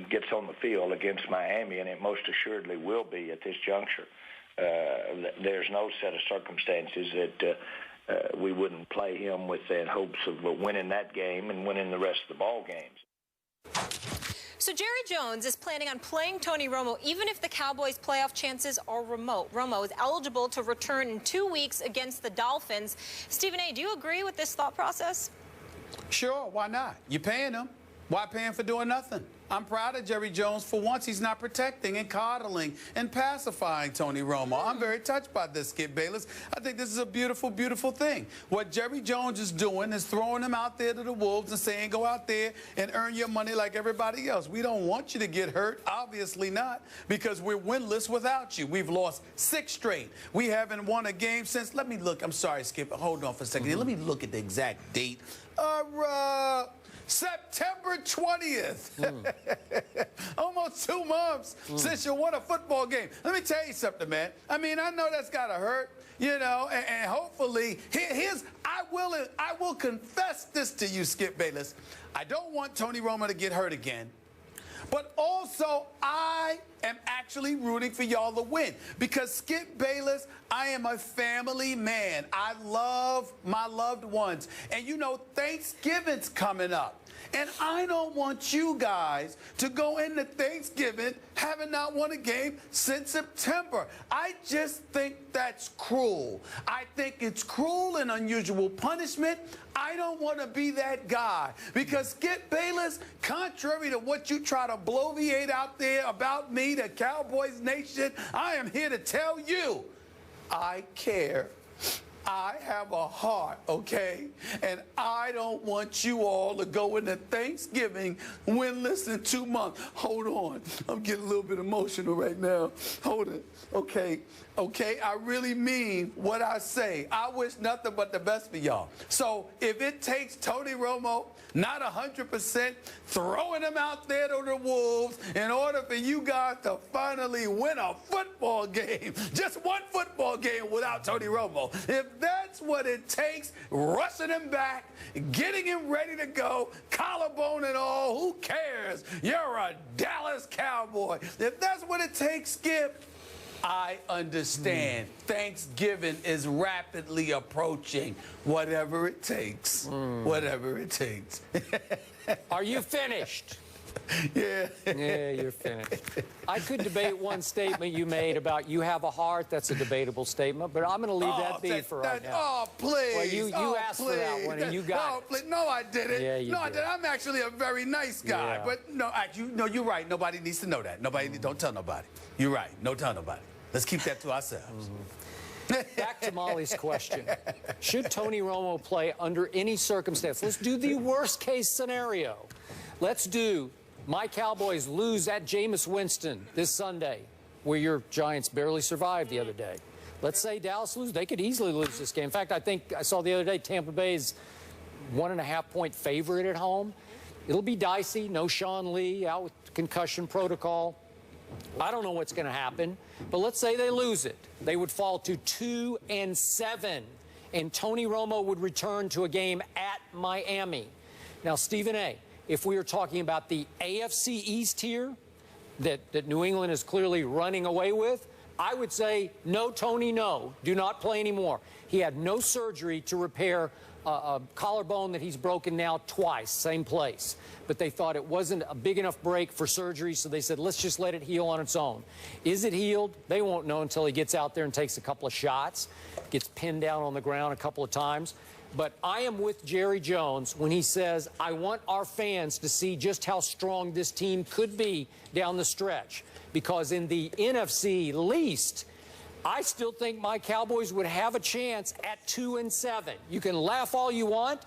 gets on the field against Miami, and it most assuredly will be at this juncture, there's no set of circumstances that we wouldn't play him with the hopes of winning that game and winning the rest of the ball games. So Jerry Jones is planning on playing Tony Romo even if the Cowboys' playoff chances are remote. Romo is eligible to return in 2 weeks against the Dolphins. Stephen A., do you agree with this thought process? Sure, why not? You're paying him. Why pay him for doing nothing? I'm proud of Jerry Jones. For once, he's not protecting and coddling and pacifying Tony Romo. I'm very touched by this, Skip Bayless. I think this is a beautiful, beautiful thing. What Jerry Jones is doing is throwing him out there to the wolves and saying, go out there and earn your money like everybody else. We don't want you to get hurt. Obviously not, because we're winless without you. We've lost 6 straight. We haven't won a game since, let me look. I'm sorry, Skip. Hold on for a second. Let me look at the exact date. September 20th. Almost 2 months since you won a football game. Let me tell you something, man. I mean, I know that's got to hurt, you know, and hopefully, I will confess this to you, Skip Bayless. I don't want Tony Romo to get hurt again. But also, I am actually rooting for y'all to win. Because, Skip Bayless, I am a family man. I love my loved ones. And, you know, Thanksgiving's coming up. And I don't want you guys to go into Thanksgiving having not won a game since September. I just think that's cruel. I think it's cruel and unusual punishment. I don't want to be that guy. Because, Skip Bayless, contrary to what you try to bloviate out there about me, the Cowboys Nation, I am here to tell you, I care. I have a heart, okay? And I don't want you all to go into Thanksgiving winless in 2 months. Hold on. I'm getting a little bit emotional right now. Hold it. Okay. Okay, I really mean what I say. I wish nothing but the best for y'all. So if it takes Tony Romo not 100% throwing him out there to the wolves in order for you guys to finally win a football game, just one football game without Tony Romo, if that's what it takes, rushing him back, getting him ready to go, collarbone and all, who cares? You're a Dallas Cowboy. If that's what it takes, Skip, I understand. Thanksgiving is rapidly approaching. Whatever it takes. Whatever it takes. Are you finished? Yeah. Yeah, you're finished. I could debate one statement you made about you have a heart. That's a debatable statement, but I'm going to leave that be for right now. Oh, please. Well, you asked for that one, and you got it. Please. No, I didn't. Yeah, you did. I didn't. I'm actually a very nice guy. Yeah. But, no, you're right. Nobody needs to know that. Don't tell nobody. You're right. Don't tell nobody. Let's keep that to ourselves. Back to Molly's question. Should Tony Romo play under any circumstance? Let's do the worst-case scenario. Let's do my Cowboys lose at Jameis Winston this Sunday, where your Giants barely survived the other day. Let's say Dallas loses. They could easily lose this game. In fact, I think I saw the other day Tampa Bay's 1.5-point favorite at home. It'll be dicey. No Sean Lee, out with concussion protocol. I don't know what's going to happen, but let's say they lose it. They would fall to 2-7, and Tony Romo would return to a game at Miami. Now, Stephen A., if we are talking about the AFC East here that New England is clearly running away with, I would say, no, Tony, no. Do not play anymore. He had no surgery to repair a collarbone that he's broken now twice, same place. But they thought it wasn't a big enough break for surgery, so they said, let's just let it heal on its own. Is it healed? They won't know until he gets out there and takes a couple of shots, gets pinned down on the ground a couple of times. But I am with Jerry Jones when he says, I want our fans to see just how strong this team could be down the stretch. Because in the NFC least, I still think my Cowboys would have a chance at 2-7. You can laugh all you want,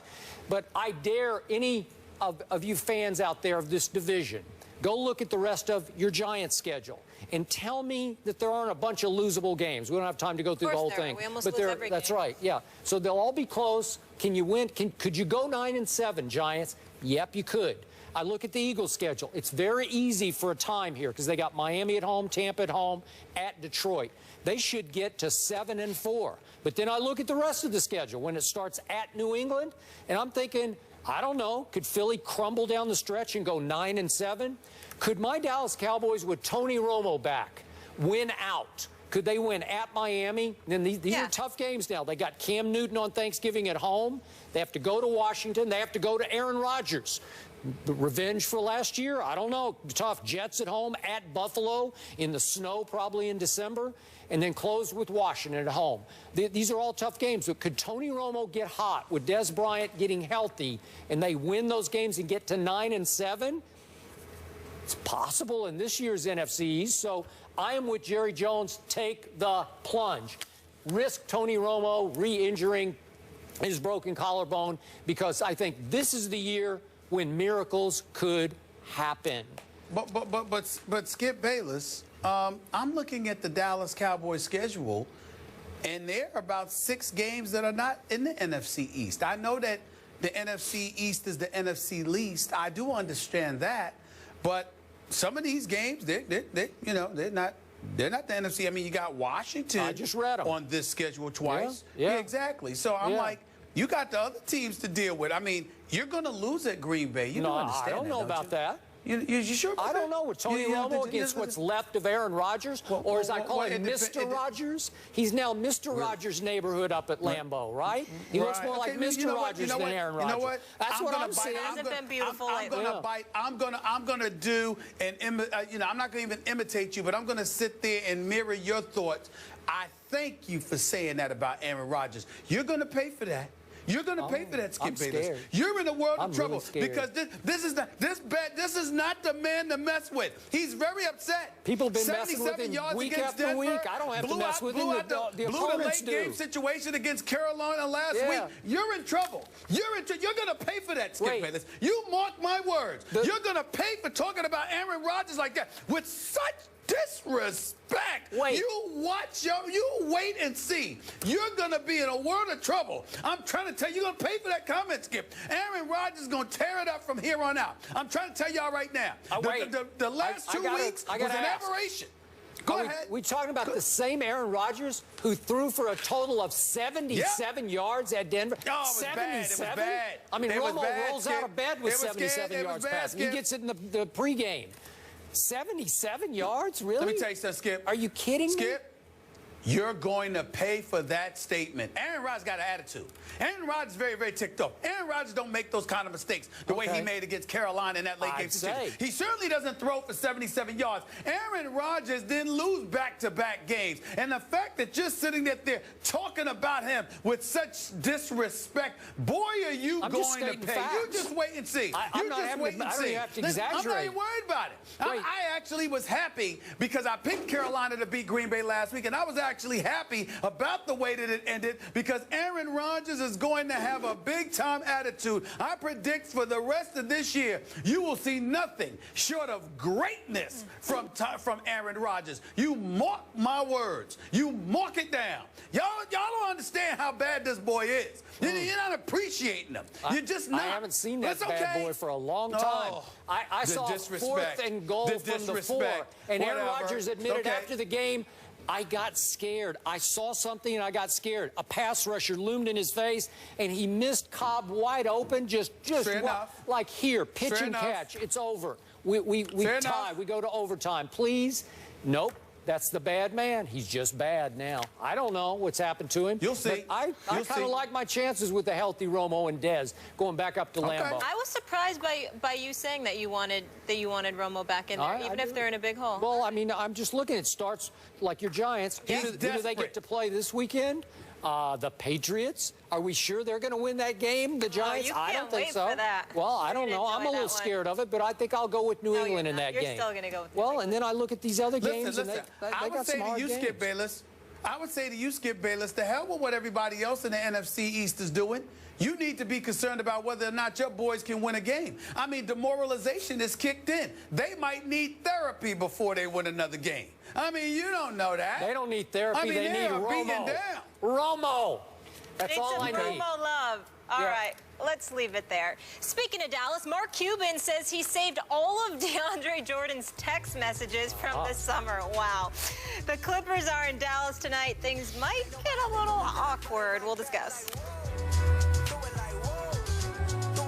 but I dare any of you fans out there of this division, go look at the rest of your Giants schedule and tell me that there aren't a bunch of losable games. We don't have time to go through the whole thing. We almost lose every That's game. right, yeah. So they'll all be close. Can you win? Could you go 9-7, Giants? Yep, you could. I look at the Eagles' schedule. It's very easy for a time here because they got Miami at home, Tampa at home, at Detroit. They should get to 7-4. But then I look at the rest of the schedule when it starts at New England, and I'm thinking, I don't know, could Philly crumble down the stretch and go 9-7? Could my Dallas Cowboys with Tony Romo back win out? Could they win at Miami? And these are tough games now. They got Cam Newton on Thanksgiving at home. They have to go to Washington. They have to go to Aaron Rodgers. Revenge for last year? I don't know. Tough. Jets at home, at Buffalo, in the snow probably in December, and then close with Washington at home. These are all tough games. But could Tony Romo get hot with Des Bryant getting healthy and they win those games and get to 9-7? It's possible in this year's NFC East. So I am with Jerry Jones. Take the plunge. Risk Tony Romo re-injuring his broken collarbone, because I think this is the year when miracles could happen. But Skip Bayless, I'm looking at the Dallas Cowboys schedule, and there are about 6 games that are not in the NFC East. I know that the NFC East is the NFC least. I do understand that, but some of these games, they're not the NFC. I mean, you got Washington. I just read them on this schedule twice. Yeah. Exactly. So I'm like, you got the other teams to deal with. I mean, you're going to lose at Green Bay. You don't understand that. I don't know about that. You sure about that? I don't know. With Tony Romo against what's left of Aaron Rodgers, or as I call him, Mr. Rodgers. He's now Mr. Rodgers' neighborhood up at Lambeau, right? He looks more like Mr. Rodgers than Aaron Rodgers. You know what? That's what I'm saying. It hasn't been beautiful lately. I'm gonna do and I'm not gonna even imitate you, but I'm gonna sit there and mirror your thoughts. I thank you for saying that about Aaron Rodgers. You're gonna pay for that. You're going to pay for that, Skip Bayless. You're in a world of trouble because this is not the man to mess with. He's very upset. People have been messing with him week after week. I don't have to mess with him. The opponents do. Late game situation against Carolina last week. You're in trouble. You're going to pay for that, Skip Bayless. You mark my words. You're going to pay for talking about Aaron Rodgers like that with such disrespect. You wait and see. You're going to be in a world of trouble. I'm trying to tell you, you're going to pay for that comment, Skip. Aaron Rodgers is going to tear it up from here on out. I'm trying to tell y'all right now. The last 2 weeks was an aberration. Go ahead. We talking about the same Aaron Rodgers who threw for a total of 77 yards at Denver? Oh, it was 77? Bad. It was bad. I mean, Romo rolls out of bed with 77 yards passing. He gets it in the pregame. 77 yards? Really? Let me tell you something, Skip. Are you kidding me? Skip, you're going to pay for that statement. Aaron Rodgers got an attitude. Aaron Rodgers is very, very ticked off. Aaron Rodgers don't make those kind of mistakes the way he made against Carolina in that late game situation. He certainly doesn't throw for 77 yards. Aaron Rodgers didn't lose back-to-back games. And the fact that you're sitting there talking about him with such disrespect, boy, are you going to pay. Facts. You just wait and see. I don't even have to exaggerate. I'm not even worried about it. I actually was happy because I picked Carolina to beat Green Bay last week, and I was actually happy about the way that it ended because Aaron Rodgers is going to have a big-time attitude. I predict for the rest of this year, you will see nothing short of greatness from Aaron Rodgers. You mark my words. You mark it down. Y'all don't understand how bad this boy is. You're not appreciating him. You're just not. I haven't seen that bad boy for a long time. I saw 4th and goal from the 4, and Aaron Rodgers admitted after the game, I got scared. I saw something and I got scared. A pass rusher loomed in his face and he missed Cobb wide open. Just like here, pitch and catch. It's over. We tie. We go to overtime. Please. Nope. That's the bad man. He's just bad now. I don't know what's happened to him. You'll see. I kind of like my chances with the healthy Romo and Dez going back up to Lambeau. I was surprised by you saying that you wanted Romo back in there, even if they're in a big hole. Well, I mean, I'm just looking. It starts like your Giants. Who do they get to play this weekend? The Patriots. Are we sure they're going to win that game? The Giants? I don't think so. For that. Well, I don't know. I'm a little scared of it, but I think I'll go with New England in that game. You're still going to go with New England. And then I look at these other games, and they got some hard games. I would say to you, Skip Bayless, the hell with what everybody else in the NFC East is doing. You need to be concerned about whether or not your boys can win a game. I mean, demoralization is kicked in. They might need therapy before they win another game. I mean, you don't know that. They don't need therapy. They need Romo. Romo. That's all I need. Romo love. All right, let's leave it there. Speaking of Dallas, Mark Cuban says he saved all of DeAndre Jordan's text messages from the summer. Wow. The Clippers are in Dallas tonight. Things might get a little awkward. We'll discuss.